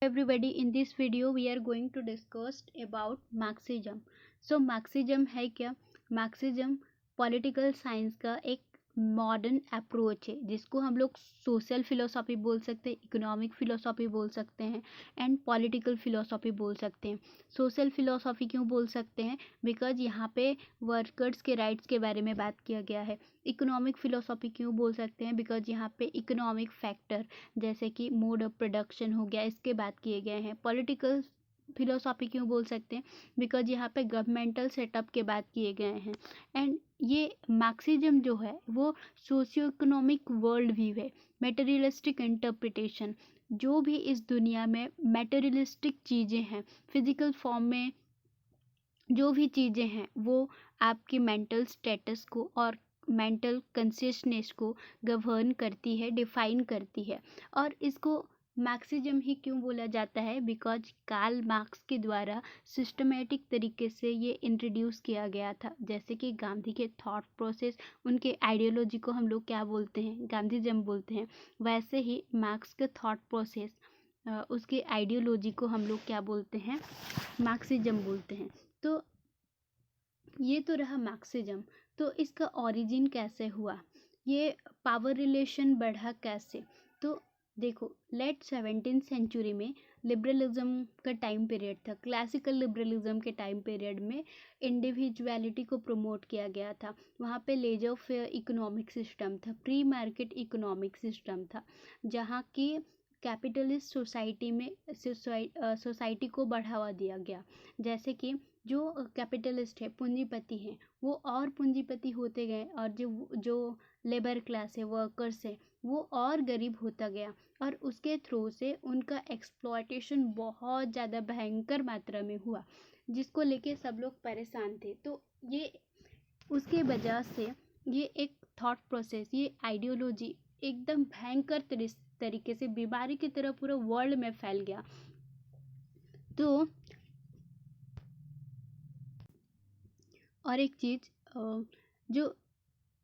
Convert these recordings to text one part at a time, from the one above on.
everybody, in this video we are going to discuss about Marxism. So Marxism है क्या? Marxism political science का एक modern approach है जिसको हम लोग सोशल फिलोसॉफी बोल सकते हैं, इकोनॉमिक फिलोसॉफी बोल सकते हैं एंड पॉलिटिकल फिलोसॉफी बोल सकते हैं. सोशल फिलोसॉफी क्यों बोल सकते हैं? बिकॉज यहाँ पे वर्कर्स के राइट्स के बारे में बात किया गया है. इकोनॉमिक फिलोसॉफी क्यों बोल सकते हैं? बिकॉज यहाँ पे इकोनॉमिक फैक्टर जैसे कि मोड ऑफ प्रोडक्शन हो गया, इसके बात किए गए हैं. पॉलिटिकल फिलोसॉफी क्यों बोल सकते हैं? बिकॉज यहाँ पे गवर्नमेंटल सेटअप के बात किए गए हैं. एंड ये मार्क्सिज्म जो है वो सोशियो इकोनॉमिक वर्ल्ड व्यू है, मेटेरियलिस्टिक इंटरप्रिटेशन. जो भी इस दुनिया में मेटेरियलिस्टिक चीज़ें हैं, फिजिकल फॉर्म में जो भी चीज़ें हैं, वो आपकी मेंटल स्टेटस को और मेंटल कॉन्शियसनेस को गवर्न करती है, डिफाइन करती है. और इसको मार्क्सिज्म ही क्यों बोला जाता है? बिकॉज कार्ल मार्क्स के द्वारा सिस्टमेटिक तरीके से ये इंट्रोड्यूस किया गया था. जैसे कि गांधी के थॉट प्रोसेस, उनके आइडियोलॉजी को हम लोग क्या बोलते हैं? गांधीज्म बोलते हैं. वैसे ही मार्क्स के थॉट प्रोसेस, उसके आइडियोलॉजी को हम लोग क्या बोलते हैं? मार्क्सिज्म बोलते हैं. तो ये तो रहा मार्क्सिज्म. तो इसका ओरिजिन कैसे हुआ? ये पावर रिलेशन बढ़ा कैसे? तो देखो, लेट 17th सेंचुरी में लिबरलिज्म का टाइम पीरियड था. क्लासिकल लिबरलिज्म के टाइम पीरियड में इंडिविजुअलिटी को प्रमोट किया गया था. वहाँ पे लेजर फेयर इकोनॉमिक सिस्टम था, प्री मार्केट इकोनॉमिक सिस्टम था, जहाँ की कैपिटलिस्ट सोसाइटी में सोसाइटी को बढ़ावा दिया गया. जैसे कि जो कैपिटलिस्ट है, पूंजीपति हैं, वो और पूंजीपति होते गए, और जो जो लेबर क्लास है, वर्कर्स है, वो और गरीब होता गया. और उसके थ्रू से उनका एक्सप्लॉयटेशन बहुत ज़्यादा भयंकर मात्रा में हुआ, जिसको लेके सब लोग परेशान थे. तो ये उसके वजह से ये एक थॉट प्रोसेस, ये आइडियोलॉजी एकदम भयंकर तरीके से बीमारी की तरह पूरा वर्ल्ड में फैल गया. तो और एक चीज़, जो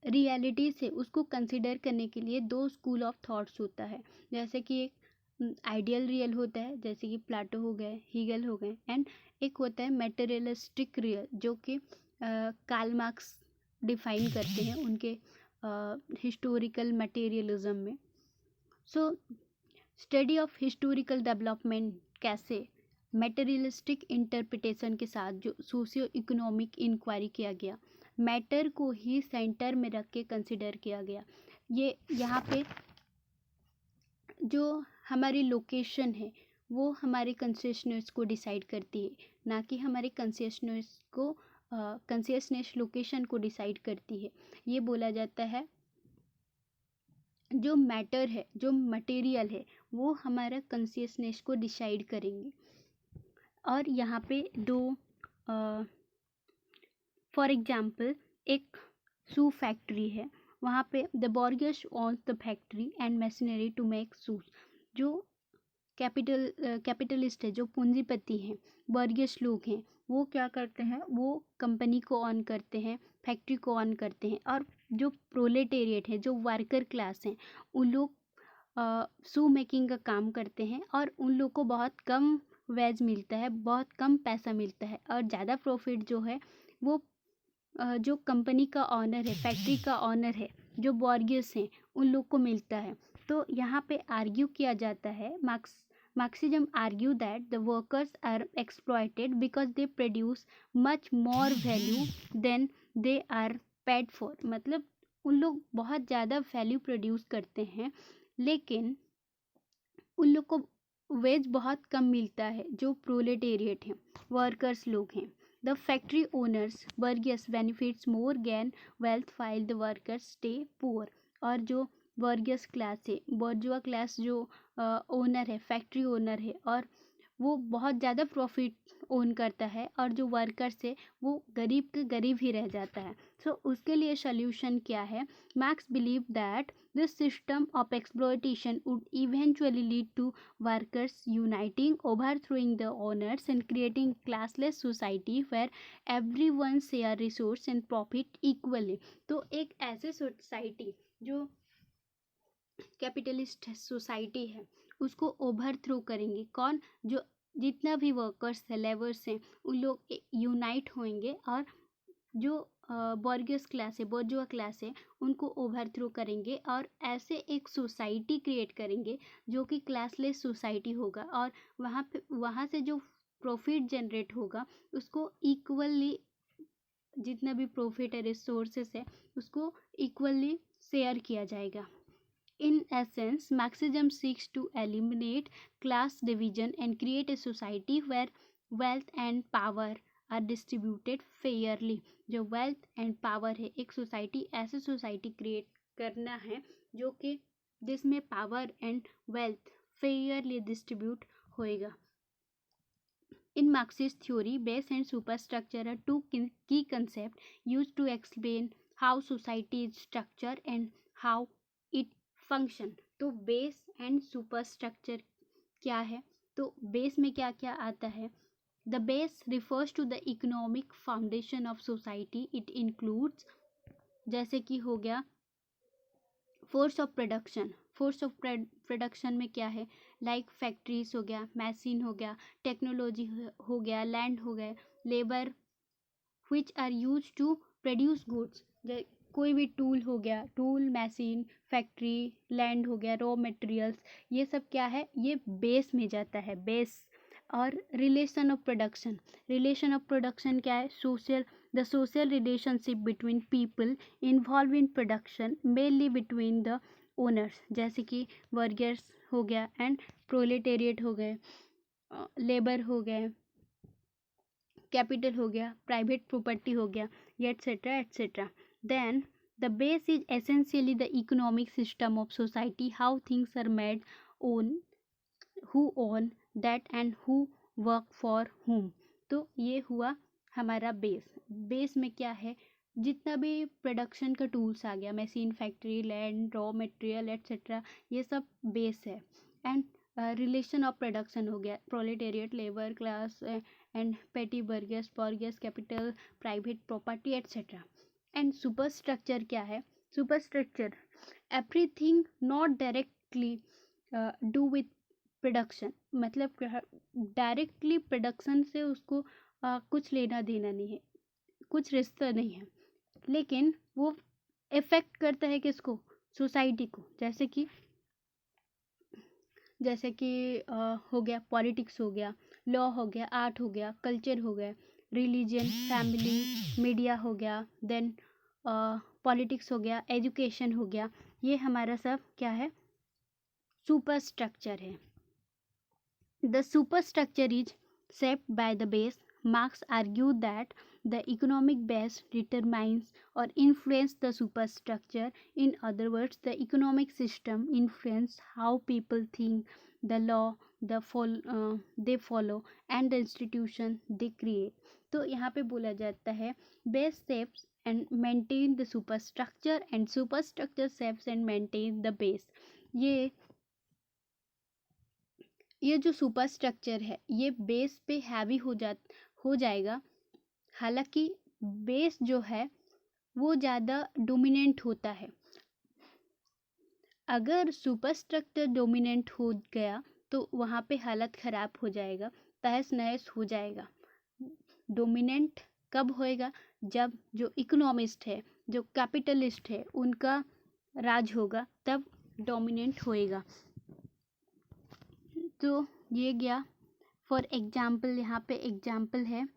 रियलिटी से उसको कंसिडर करने के लिए दो स्कूल ऑफ थॉट्स होता है. जैसे कि एक आइडियल रियल होता है, जैसे कि प्लाटो हो गए, हीगल हो गए, एंड एक होता है मेटेरियलिस्टिक रियल, जो कि कार्ल मार्क्स डिफाइन करते हैं उनके हिस्टोरिकल मटेरियलिज्म में. So study of historical development कैसे मेटेरियलिस्टिक इंटरप्रिटेशन के साथ जो सोशियो इकोनॉमिक इंक्वायरी किया गया, मैटर को ही सेंटर में रख के कंसिडर किया गया. ये यहाँ पे जो हमारी लोकेशन है वो हमारे कंसियसनेस को डिसाइड करती है, ना कि हमारे कंसियसनेस लोकेशन को डिसाइड करती है. ये बोला जाता है जो मैटर है, जो मटेरियल है, वो हमारा कंसियसनेस को डिसाइड करेंगे. और यहाँ पे दो, फॉर एग्जाम्पल एक शू फैक्ट्री है, वहाँ पे the bourgeois owns the factory and machinery to make shoes. जो कैपिटलिस्ट है, जो पूंजीपति हैं, बॉर्गेस लोग हैं, वो क्या करते हैं? वो कंपनी को ऑन करते हैं, फैक्ट्री को ऑन करते हैं. और जो प्रोलेटेरिएट है, जो वर्कर क्लास हैं, उन लोग शू मेकिंग का काम करते हैं, और उन लोग को बहुत कम वेज मिलता है, बहुत कम पैसा मिलता है. और ज़्यादा प्रॉफिट जो है वो जो कंपनी का ऑनर है, फैक्ट्री का ऑनर है, जो बॉर्गियस हैं, उन लोग को मिलता है. तो यहाँ पे आर्ग्यू किया जाता है, Marxism argue that the workers are exploited because they produce much more value than they are paid for. मतलब उन लोग बहुत ज़्यादा वैल्यू प्रोड्यूस करते हैं, लेकिन उन लोग को वेज बहुत कम मिलता है, जो प्रोलेटेरिएट हैं, वर्कर्स लोग हैं. The factory owners, burgess benefits more gain wealth while the workers stay poor. और जो बर्गियस क्लास है, बर्जुआ क्लास जो ओनर है, फैक्ट्री ओनर है, और वो बहुत ज़्यादा प्रॉफिट ओन करता है, और जो वर्कर्स है वो गरीब के गरीब ही रह जाता है. सो उसके लिए सल्यूशन क्या है? Marx believe that this system of exploitation would eventually lead to workers uniting, overthrowing the owners, and creating classless society where everyone share resource and profit equally. तो एक ऐसे सोसाइटी जो कैपिटलिस्ट सोसाइटी है, उसको overthrow करेंगे। कौन? जो जितना भी वर्कर्स है, लेबर्स हैं, उन लोग यूनाइट होंगे और जो बॉर्गियस क्लास है, बोर्जुआ क्लास है, उनको ओवरथ्रो करेंगे और ऐसे एक सोसाइटी क्रिएट करेंगे जो कि क्लासलेस सोसाइटी होगा। और वहाँ से जो प्रॉफिट जनरेट होगा उसको इक्वली, जितना भी प्रॉफिट है, रिसोर्सेस है, उसको इक्वली शेयर किया जाएगा। In essence, Marxism seeks to eliminate class division and create a society where wealth and power are distributed fairly. जो wealth and power है, एक सोसाइटी, ऐसे सोसाइटी क्रिएट करना है जो कि जिसमें power and wealth fairly distribute होएगा। In Marxist theory, base and superstructure are two key concepts used to explain how society is structured and how it function। तो बेस एंड सुपरस्ट्रक्चर क्या है? तो बेस में क्या क्या आता है? The base refers to the economic foundation of society. It includes, जैसे कि हो गया force of production. Force of production में क्या है? लाइक फैक्ट्रीज हो गया, मशीन हो गया, टेक्नोलॉजी हो गया, लैंड हो गया, labour which are use to produce goods. कोई भी टूल हो गया, टूल, मशीन, फैक्ट्री, लैंड हो गया, रॉ मटेरियल्स, ये सब क्या है? ये बेस में जाता है, बेस। और relation of production, relation of production क्या है? Social, the social relationship between people involve in production mainly between the owners, जैसे कि वर्कर्स हो गया एंड प्रोलेटेरिएट हो गए, लेबर हो गए, कैपिटल हो गया, प्राइवेट प्रॉपर्टी हो गया, etcetera etcetera. Then the base is essentially the economic system of society, how things are made, own, who own that and who work for whom। तो ये हुआ हमारा बेस। बेस में क्या है? जितना भी प्रोडक्शन का टूल्स आ गया, machine, factory, land, raw material etcetera, ये सब बेस है। एंड रिलेशन ऑफ प्रोडक्शन हो गया, proletariat, labour class and petty bourgeois, bourgeois, capital, private property etcetera. And superstructure क्या है? Superstructure everything not directly do with production, मतलब directly production से उसको कुछ लेना देना नहीं है, कुछ रिश्ता नहीं है, लेकिन वो इफेक्ट करता है किसको? सोसाइटी को। जैसे कि हो गया पॉलिटिक्स, हो गया लॉ, हो गया आर्ट, हो गया कल्चर, हो गया रिलीजन, फैमिली, मीडिया हो गया, देन पॉलिटिक्स हो गया, एजुकेशन हो गया, ये हमारा सब क्या है? सुपरस्ट्रक्चर है। The superstructure is shaped by the base. Marx argued that the economic base determines or influences the superstructure. In other words, the economic system influences how people think, the law they follow, and the institution they create। तो यहाँ पे बोला जाता है base shapes and maintain the superstructure and superstructure shapes and maintain the base। ये जो super structure है ये बेस पे हैवी हो जाएगा। हालांकि बेस जो है वो ज़्यादा डोमिनेंट होता है। अगर सुपर स्ट्रक्चर डोमिनेंट हो गया तो वहाँ पे हालत ख़राब हो जाएगा, तहस नहस हो जाएगा। डोमिनेंट कब होएगा? जब जो इकोनॉमिस्ट है, जो कैपिटलिस्ट है, उनका राज होगा, तब डोमिनेंट होएगा। तो ये गया फॉर एग्जाम्पल। यहाँ पे एग्जाम्पल है,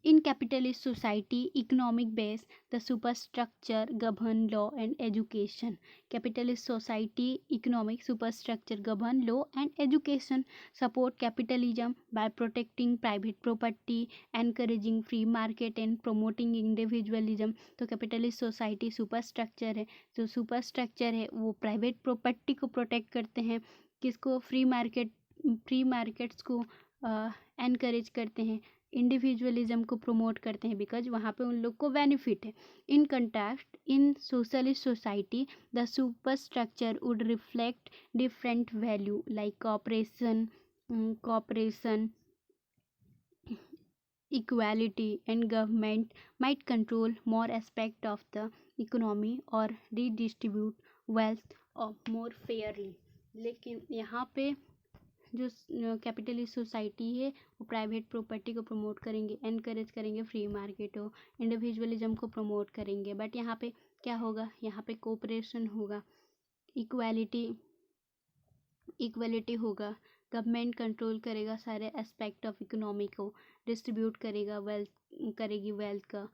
in capitalist society economic base the superstructure govern law and education. Capitalist society economic superstructure govern law and education, support capitalism by protecting private property, encouraging free market and promoting individualism. तो capitalist society superstructure है, जो superstructure है वो private property को protect करते हैं, किसको? Free markets को एनकरेज करते हैं, इंडिविजुअलिज्म को प्रमोट करते हैं, बिकॉज वहाँ पे उन लोग को बेनिफिट है। In contrast, in socialist society the superstructure would reflect different value like cooperation, equality, and government might control more aspect of the economy or redistribute wealth or more fairly। लेकिन यहाँ पे जो कैपिटलिस्ट सोसाइटी है वो private property को promote करेंगे, encourage करेंगे free market हो, इंडिविजुअलिज्म को प्रमोट करेंगे। बट यहाँ पे क्या होगा, यहाँ पे कोऑपरेशन होगा, इक्वालिटी होगा, गवर्नमेंट कंट्रोल करेगा सारे एस्पेक्ट ऑफ इकोनॉमी को, डिस्ट्रीब्यूट करेगा वेल्थ का,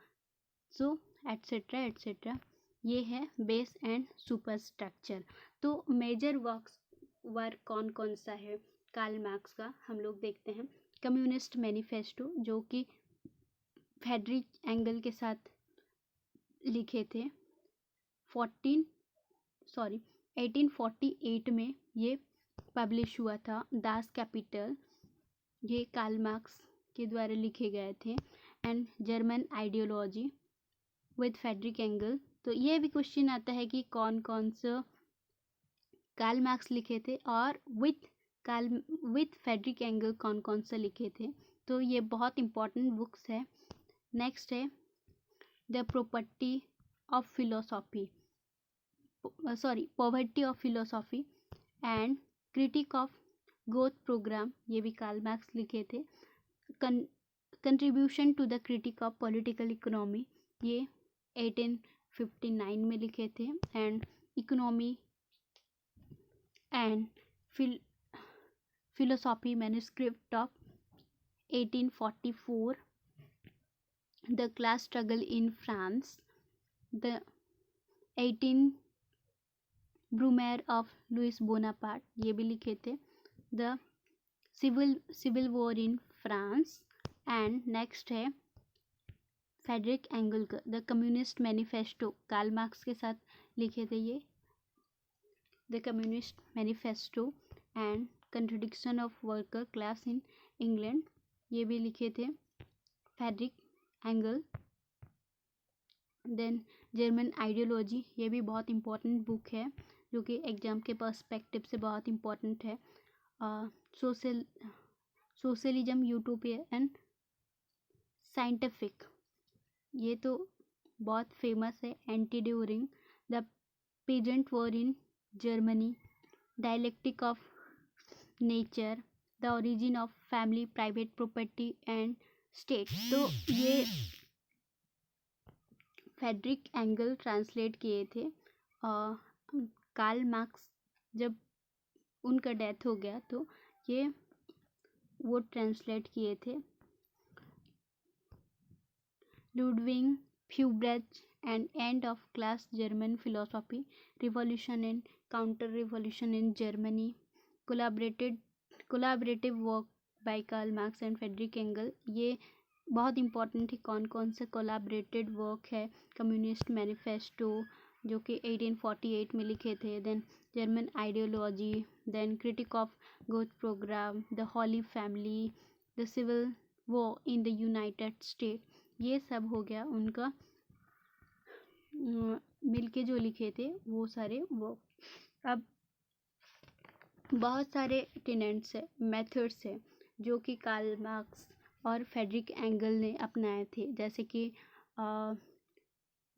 सो एट्सेट्रा एट्सेट्रा। ये है बेस एंड सुपर स्ट्रक्चर। तो मेजर वर्क कौन कौन सा है कार्ल मार्क्स का, हम लोग देखते हैं। कम्युनिस्ट मैनिफेस्टो, जो कि फ्रेडरिक एंगल के साथ लिखे थे 1848 में ये पब्लिश हुआ था। दास कैपिटल, ये कार्ल मार्क्स के द्वारा लिखे गए थे। And German ideology with Friedrich Engel. तो ये भी क्वेश्चन आता है कि कौन कौन सा कार्ल मार्क्स लिखे थे और विथ फ्रेडरिक एंगल कौन कौन सा लिखे थे। तो ये बहुत इंपॉर्टेंट बुक्स है। नेक्स्ट है the property of philosophy, poverty of philosophy and critique of growth programme, ये भी कार्ल मार्क्स लिखे थे। Contribution to the critique of political economy, ये 1859 में लिखे थे। And economy and philosophy manuscript of 1844, the class struggle in France, the 18 Brumaire of Louis Bonaparte, ये भी लिखे थे। the civil war in France। And next है फ्रेडरिक एंगल का the communist manifesto, Karl Marx के साथ लिखे थे ये the communist manifesto and contradiction of worker class in England, ये भी लिखे थे Friedrich Engel. Then German ideology, ये भी बहुत इंपॉर्टेंट बुक है जो कि एग्जाम के पर्सपेक्टिव से बहुत इंपॉर्टेंट है। सोशलिज्म, यूटोपिया एंड साइंटिफिक, ये तो बहुत फेमस है। Anti during the peasant war in Germany, dialectic of nature, the origin of family, private property and state. तो ये फ्रेडरिक एंगल ट्रांसलेट किए थे। कार्ल मार्क्स जब उनका डेथ हो गया तो ये वो ट्रांसलेट किए थे। Ludwig Feuerbach and end of class German philosophy, revolution and counter revolution in Germany, collaborative work by Karl Marx and Friedrich Engel. ये बहुत इंपॉर्टेंट है कौन कौन से कोलाबरेटेड वर्क है। कम्युनिस्ट मैनिफेस्टो जो कि 1848 में लिखे थे। Then German ideology, then critique of growth programme, the holy family, the civil war in the United State, ये सब हो गया उनका मिलके जो लिखे थे वो सारे वो। अब बहुत सारे टेनेंट्स है, मेथड्स है जो कि कार्ल मार्क्स और फ्रेडरिक एंगल ने अपनाए थे, जैसे कि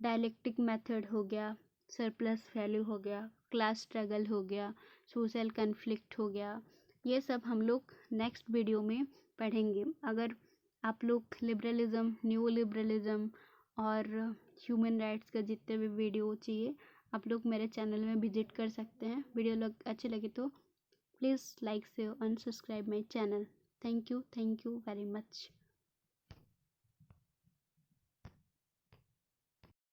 डायलेक्टिक मेथड हो गया, सरप्लस वैल्यू हो गया, क्लास स्ट्रगल हो गया, सोशल कन्फ्लिक्ट हो गया। ये सब हम लोग नेक्स्ट वीडियो में पढ़ेंगे। अगर आप लोग लिबरलिज्म, न्यू लिबरलिज्म और ह्यूमन राइट्स का जितने भी वीडियो चाहिए आप लोग मेरे चैनल में विजिट कर सकते हैं। वीडियो अच्छे लगे तो please like share and subscribe my channel. Thank you very much.